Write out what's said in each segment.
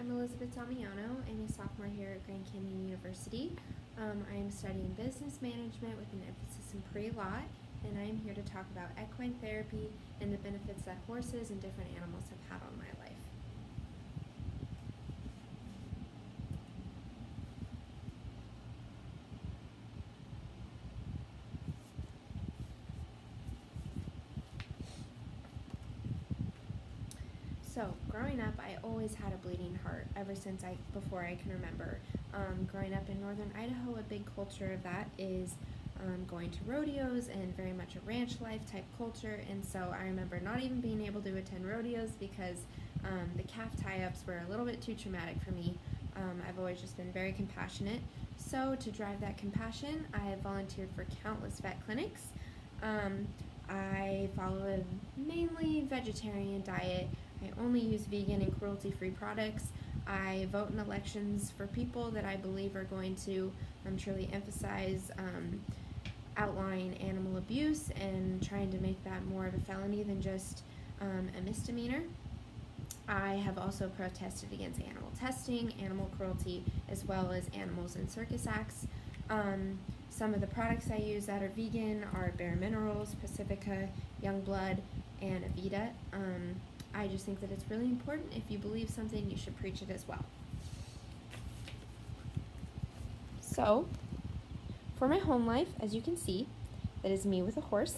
I'm Elizabeth Damiano. I'm a sophomore here at Grand Canyon University. I am studying business management with an emphasis in pre-law, and I am here to talk about equine therapy and the benefits that horses and different animals have had on my life. So, growing up, I always had a bleeding heart ever since before I can remember. Growing up in northern Idaho, a big culture of that is going to rodeos and very much a ranch life type culture. And so I remember not even being able to attend rodeos because the calf tie-ups were a little bit too traumatic for me. I've always just been very compassionate. So to drive that compassion, I have volunteered for countless vet clinics. I follow a mainly vegetarian diet. I only use vegan and cruelty-free products. I vote in elections for people that I believe are going to truly emphasize outlawing animal abuse and trying to make that more of a felony than just a misdemeanor. I have also protested against animal testing, animal cruelty, as well as animals in circus acts. Some of the products I use that are vegan are Bare Minerals, Pacifica, Youngblood, and Avita. I just think that it's really important. If you believe something, you should preach it as well. So, for my home life, as you can see, that is me with a horse.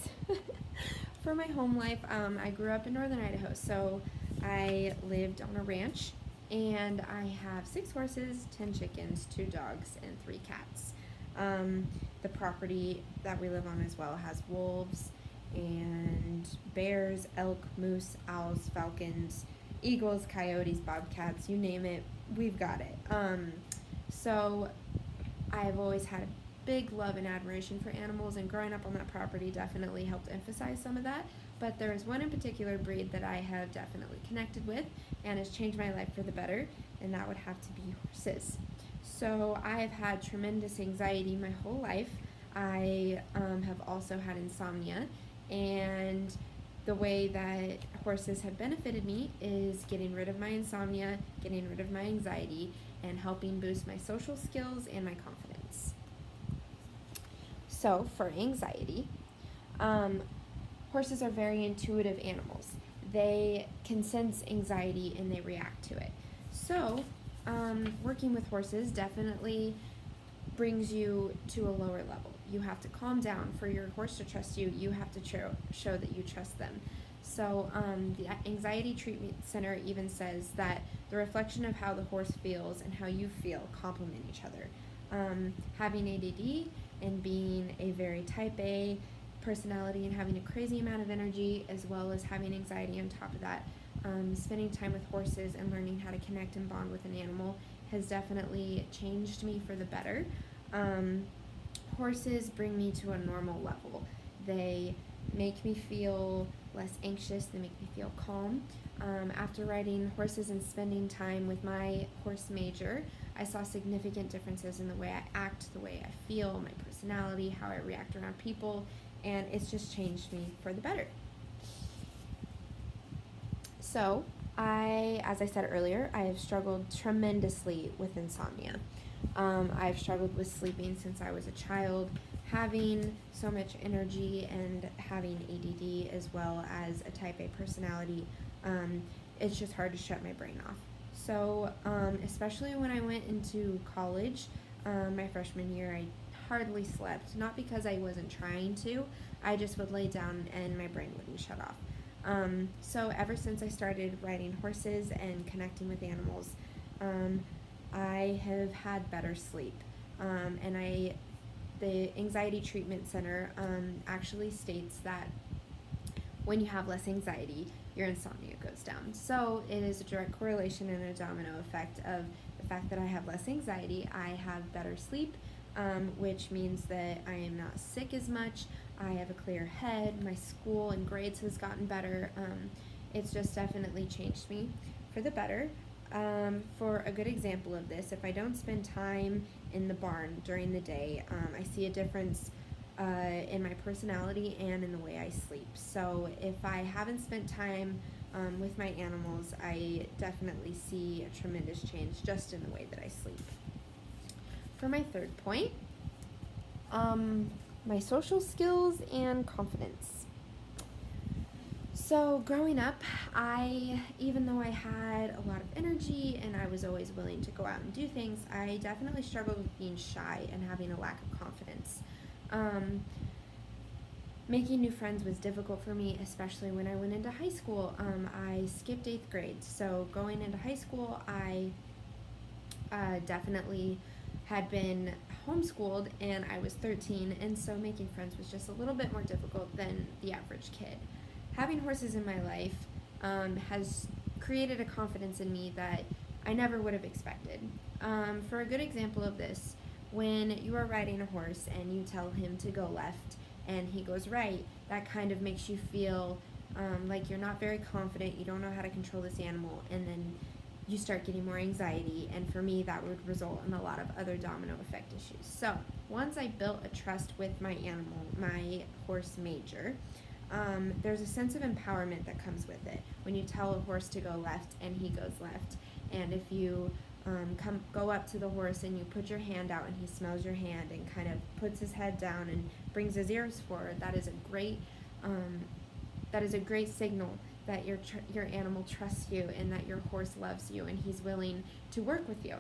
For my home life, I grew up in northern Idaho, so I lived on a ranch, and I have 6 horses, 10 chickens, 2 dogs, and 3 cats. The property that we live on as well has wolves and bears, elk, moose, owls, falcons, eagles, coyotes, bobcats, you name it, we've got it. So I've always had a big love and admiration for animals, and growing up on that property definitely helped emphasize some of that. But there is one in particular breed that I have definitely connected with and has changed my life for the better, and that would have to be horses. So I have had tremendous anxiety my whole life. I have also had insomnia, and the way that horses have benefited me is getting rid of my insomnia, getting rid of my anxiety, and helping boost my social skills and my confidence. So for anxiety, horses are very intuitive animals. They can sense anxiety and they react to it. So working with horses definitely brings you to a lower level. You have to calm down. For your horse to trust you, you have to show that you trust them. So the Anxiety Treatment Center even says that the reflection of how the horse feels and how you feel complement each other. Having ADD and being a very type A personality and having a crazy amount of energy, as well as having anxiety on top of that, spending time with horses and learning how to connect and bond with an animal has definitely changed me for the better. Horses bring me to a normal level. They make me feel less anxious. They make me feel calm. After riding horses and spending time with my horse Major, I saw significant differences in the way I act, the way I feel, my personality, how I react around people, and it's just changed me for the better. So, as I said earlier, I have struggled tremendously with insomnia. I've struggled with sleeping since I was a child, having so much energy and having ADD as well as a type A personality. It's just hard to shut my brain off. So, especially when I went into college, my freshman year, I hardly slept, not because I wasn't trying to, I just would lay down and my brain wouldn't shut off. So ever since I started riding horses and connecting with animals, I have had better sleep. And the Anxiety Treatment Center actually states that when you have less anxiety, your insomnia goes down. So it is a direct correlation and a domino effect of the fact that I have less anxiety, I have better sleep, which means that I am not sick as much, I have a clear head, my school and grades has gotten better. It's just definitely changed me for the better. For a good example of this, if I don't spend time in the barn during the day, I see a difference in my personality and in the way I sleep. So if I haven't spent time with my animals, I definitely see a tremendous change just in the way that I sleep. For my third point, my social skills and confidence. So growing up, even though I had a lot of energy and I was always willing to go out and do things, I definitely struggled with being shy and having a lack of confidence. Making new friends was difficult for me, especially when I went into high school. I skipped 8th grade, so going into high school, I definitely had been homeschooled, and I was 13, and so making friends was just a little bit more difficult than the average kid. Having horses in my life has created a confidence in me that I never would have expected. For a good example of this, when you are riding a horse and you tell him to go left and he goes right, that kind of makes you feel like you're not very confident, you don't know how to control this animal, and then you start getting more anxiety, and for me that would result in a lot of other domino effect issues. So once I built a trust with my animal, my horse Major, there's a sense of empowerment that comes with it. When you tell a horse to go left and he goes left, and if you go up to the horse and you put your hand out and he smells your hand and kind of puts his head down and brings his ears forward, that is a great signal that your animal trusts you and that your horse loves you and he's willing to work with you.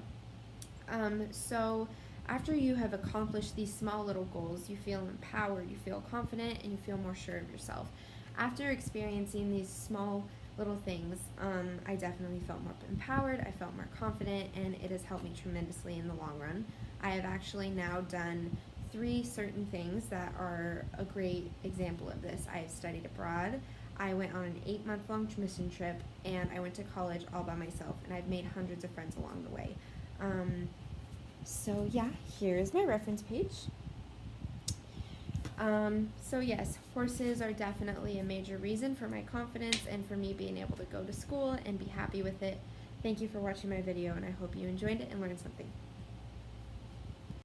So after you have accomplished these small little goals, you feel empowered, you feel confident, and you feel more sure of yourself. After experiencing these small little things, I definitely felt more empowered, I felt more confident, and it has helped me tremendously in the long run. I have actually now done 3 certain things that are a great example of this. I have studied abroad, I went on an 8-month-long mission trip, and I went to college all by myself, and I've made hundreds of friends along the way. So yeah, here's my reference page. So yes, horses are definitely a major reason for my confidence and for me being able to go to school and be happy with it. Thank you for watching my video, and I hope you enjoyed it and learned something.